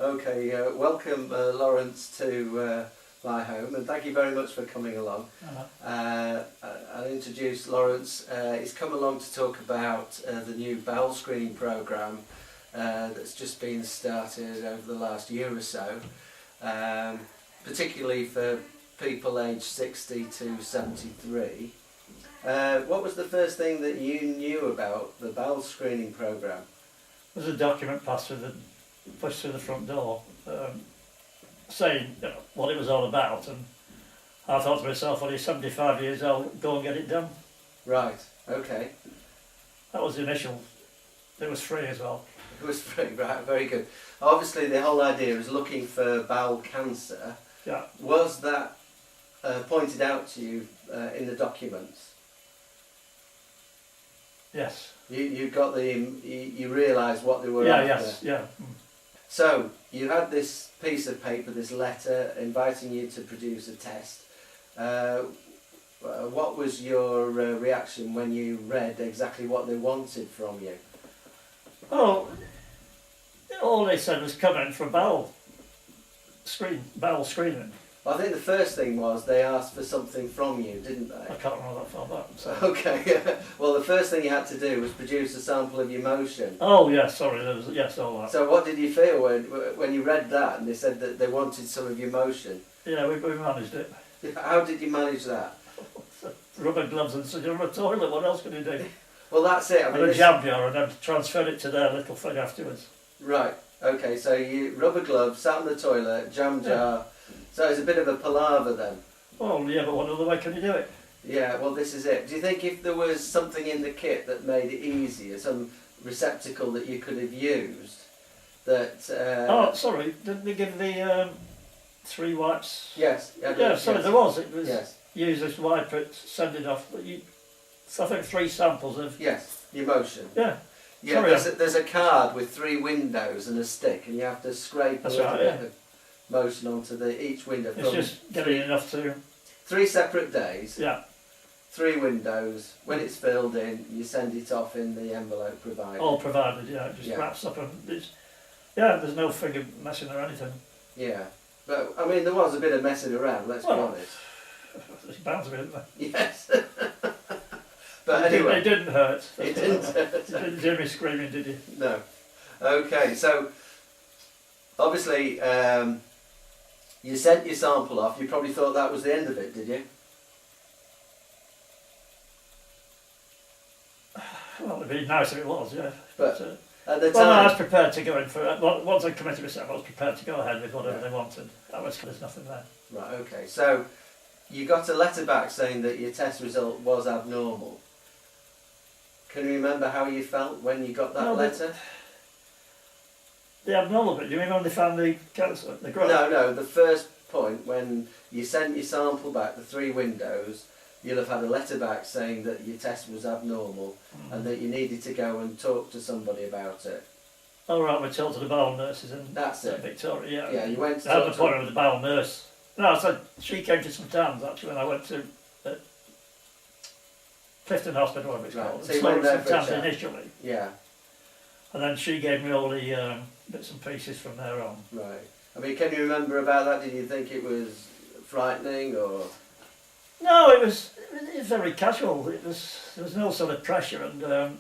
Okay, welcome Lawrence to my home, and thank you very much for coming along. I'll introduce Lawrence. He's come along to talk about the new bowel screening programme that's just been started over the last year or so, particularly for people aged 60 to 73. What was the first thing that you knew about the bowel screening programme? There's a document pushed through the front door, saying what it was all about, and I thought to myself, well, you're 75 years old, go and get it done. Right, okay. That was the initial. It was free as well. It was free, right, very good. Obviously the whole idea is looking for bowel cancer. Yeah. Was that pointed out to you in the documents? Yes. You got you realised what they were Yeah, after? yes, yeah. So, you had this piece of paper, this letter, inviting you to produce a test. What was your reaction when you read exactly what they wanted from you? Oh, all they said was come in for bowel screening. I think the first thing was they asked for something from you, didn't they? I can't remember that far back. So. Okay, well the first thing you had to do was produce a sample of your motion. Oh, yes, sorry, yes, all that. So what did you feel when you read that and they said that they wanted some of your motion? Yeah, we managed it. How did you manage that? Rubber gloves and such on a toilet, what else can you do? Well, that's it. I mean, and a jam jar, and then transfer it to their little thing afterwards. Right, okay, so you rubber gloves, sat on the toilet, jam jar, so it's a bit of a palaver then. Oh yeah, but what other way can you do it? Yeah, well this is it. Do you think if there was something in the kit that made it easier, some receptacle that you could have used, that... Oh, sorry, didn't they give the 3 wipes? Yes. Yeah, sorry, yes. there was. It was yes. Use this wipe it, send it off. I think 3 samples of... Yes, your motion. Yeah. Yeah, Sorry, there's a card with 3 windows and a stick, and you have to scrape a little bit of motion onto each window. It's just getting enough to... 3 separate days. Yeah. 3 windows. When it's filled in, you send it off in the envelope provided. All provided, yeah. It just wraps up and it's... Yeah, there's no finger messing or anything. Yeah. But, I mean, there was a bit of messing around, let's be honest. There's bound to be, isn't there? Yes. But anyway... It didn't hurt. It didn't hurt. You didn't hear me screaming, did you? No. Okay, so... Obviously, you sent your sample off. You probably thought that was the end of it, did you? Well, it'd be nice if it was, yeah. But at the time... Well, no, I was prepared to go in for it. Once I committed myself, I was prepared to go ahead with whatever they wanted. There's nothing there. Right, okay. So, you got a letter back saying that your test result was abnormal. Can you remember how you felt when you got that letter? The abnormal bit, you mean when they found the cancer, the growth? No, the first point, when you sent your sample back, the 3 windows, you'll have had a letter back saying that your test was abnormal and that you needed to go and talk to somebody about it. Oh right, we're told to the bowel nurses in Victoria, yeah. Yeah, you went to I had an appointment with the bowel nurse. No, so she came to St Anne's actually when I went to Clifton Hospital, whatever it's called. So you went there St Anne's initially. Yeah. And then she gave me all the bits and pieces from there on. Right. I mean, can you remember about that? Did you think it was frightening or...? No, it was very casual. There was no sort of pressure and, no,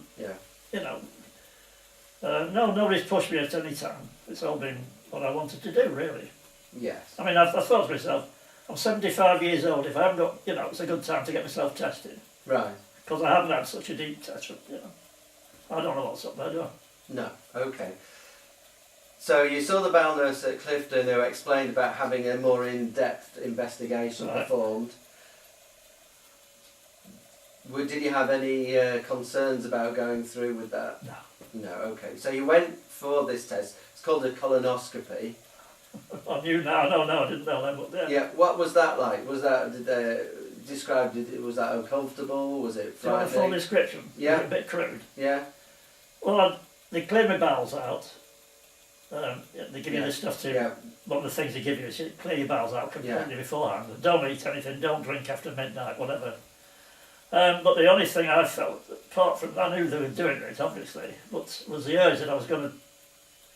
nobody's pushed me at any time. It's all been what I wanted to do, really. Yes. I mean, I thought to myself, I'm 75 years old. If I haven't got, it's a good time to get myself tested. Right. Because I haven't had such a deep test, I don't know what's up there, do I? No, okay. So you saw the bowel nurse at Clifton who explained about having a more in-depth investigation performed. Did you have any concerns about going through with that? No. No, okay. So you went for this test. It's called a colonoscopy. I knew now. No, I didn't know that. But yeah. What was that like? Was that was that uncomfortable? Was it frightening? Do you want a full description? Yeah. A bit crude. Yeah. Well, they clear my bowels out. They give you this stuff to. Yeah. One of the things they give you is you clear your bowels out completely beforehand. Don't eat anything. Don't drink after midnight. Whatever. But the only thing I felt, apart from I knew they were doing it obviously, but was the urge that I was going to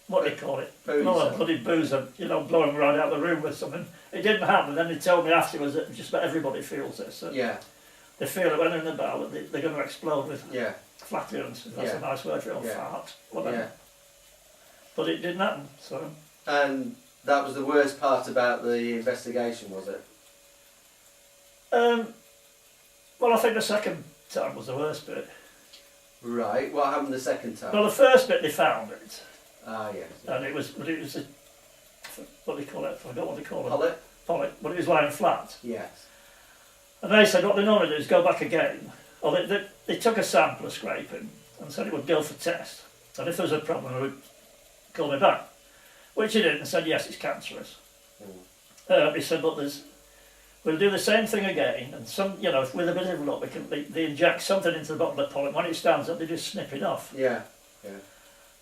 what do you call it? Boozer. Not a bloody boozer, you know, blowing right out the room with something. It didn't happen. Then they told me afterwards that just about everybody feels this. That Yeah. they feel that when they're in the bowel that they're going to explode with Yeah. flatulence. If that's Yeah. a nice word for it, or Yeah. fart, whatever. Yeah. But it didn't happen. So. And that was the worst part about the investigation, was it? Well, I think the second time was the worst bit. Right. What happened the second time? Well, the first bit they found it, Ah, yes. and it was a, what do you call it? I forgot what they call it. Polyp? Polyp. But it was lying flat. Yes. And they said what they normally do is go back again. Or they took a sample of scraping and said it would go for test. And if there was a problem, they would call me back. Which he did and said, yes, it's cancerous. He said, but we'll do the same thing again, and some, you know, with a bit of luck, they inject something into the bottom of the polyp. When it stands up, they just snip it off. Yeah.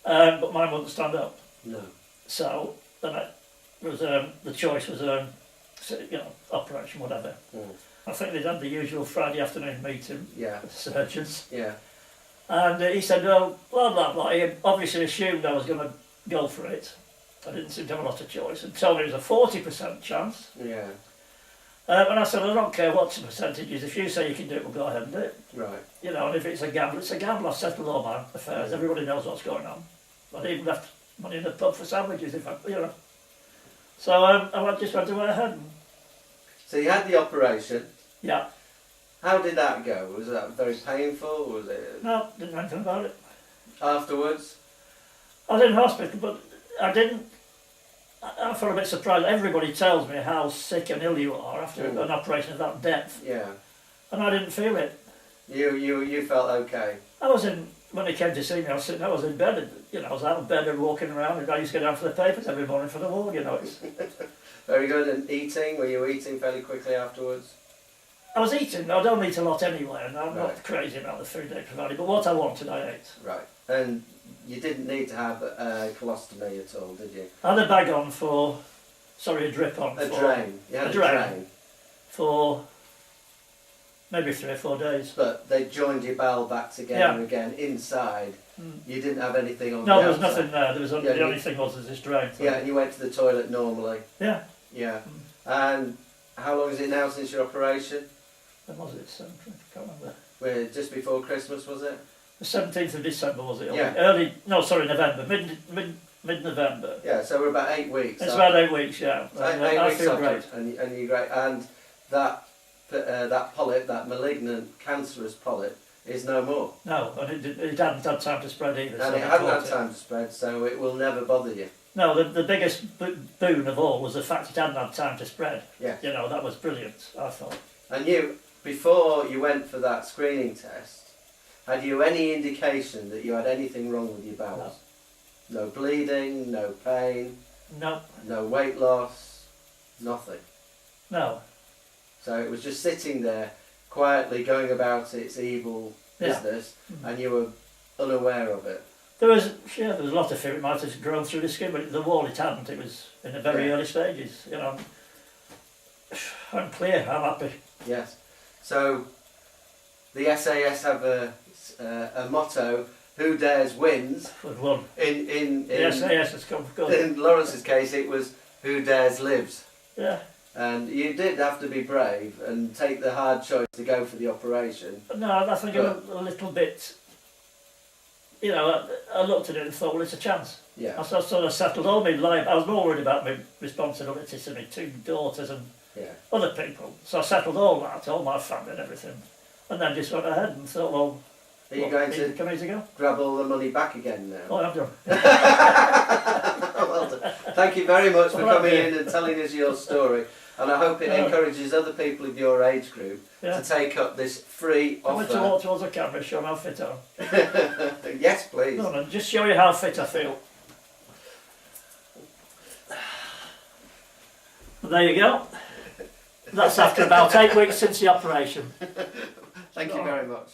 But mine wouldn't stand up. No. So then the choice was, you know, operation, whatever. I think they'd had the usual Friday afternoon meeting Yeah. with the surgeons. Yeah. And he said, well, blah, blah, blah. He obviously assumed I was going to go for it. I didn't seem to have a lot of choice. And told me it was a 40% chance. Yeah. And I said, I don't care what the percentage is. If you say you can do it, we'll go ahead and do it. Right. You know, and if it's a gamble, it's a gamble. I've settled all my affairs. Everybody knows what's going on. I'd even left money in the pub for sandwiches if I, you know. So I just went ahead. And, So you had the operation. yeah. How did that go? Was that very painful? Was it No, didn't know anything about it. afterwards? I was in hospital, but I didn't. I felt a bit surprised. Everybody tells me how sick and ill you are after an operation of that depth, Yeah. and I didn't feel it. You felt okay. I was in, when he came to see me, I was in bed, you know, I was out of bed and walking around, and I used to go down for the papers every morning for the ward, you know. Very good. And eating? Were you eating fairly quickly afterwards? I was eating, I don't eat a lot anyway, and I'm Right. not crazy about the food they provided, but what I wanted I ate. Right. And you didn't need to have a colostomy at all, did you? I had a bag on for, a drip on A for, drain. You had a a drain. drain. for maybe 3 or 4 days. But they joined your bowel back together Yeah. again inside. You didn't have anything on No, the there was outside. nothing there. There was only, Yeah, the only thing was this drain. Yeah, and you went to the toilet normally. Yeah. Yeah. And how long is it now since your operation? When was it? I can't remember. Just before Christmas, was it? The 17th of December was it? Yeah. November. Mid-November. Yeah, so we're about 8 weeks. It's So about 8 weeks, yeah. so And, 8 I weeks feel after, great. and you're great. And that polyp, that malignant, cancerous polyp, is no more. No, and it hadn't had time to spread either. And so it they hadn't caught had time to spread, so it will never bother you. No, the biggest boon of all was the fact it hadn't had time to spread. Yeah. You know, that was brilliant, I thought. And you, before you went for that screening test, had you any indication that you had anything wrong with your bowels? No bleeding, no pain, No, no weight loss, nothing. no. So it was just sitting there, quietly going about its evil business, and you were unaware of it. There was a lot of fear it might have grown through the skin, but the wall it hadn't. It was in the very early stages. You know, I'm clear. I'm happy. Yes. So the SAS have a motto: "Who dares wins." We've won. In The SAS has come good. in Lawrence's case, it was "Who dares lives." Yeah. And you did have to be brave and take the hard choice to go for the operation. No, I think a little bit. You know, I looked at it and thought, well, it's a chance. Yeah. I sort of settled all my life. I was more worried about my responsibilities to my 2 daughters and Yeah. other people. So I settled all that, all my family and everything. And then just went ahead and thought, well, Are you going to come easy go? grab all the money back again now? Oh, I've done. Well done. Thank you very much for Well, coming yeah. in and telling us your story. And I hope it encourages other people of your age group to take up this free I went to offer. walk towards the camera, show how fit I am. Yes, please. No, just show you how fit I feel. There you go. That's after about 8 weeks since the operation. Thank you very much.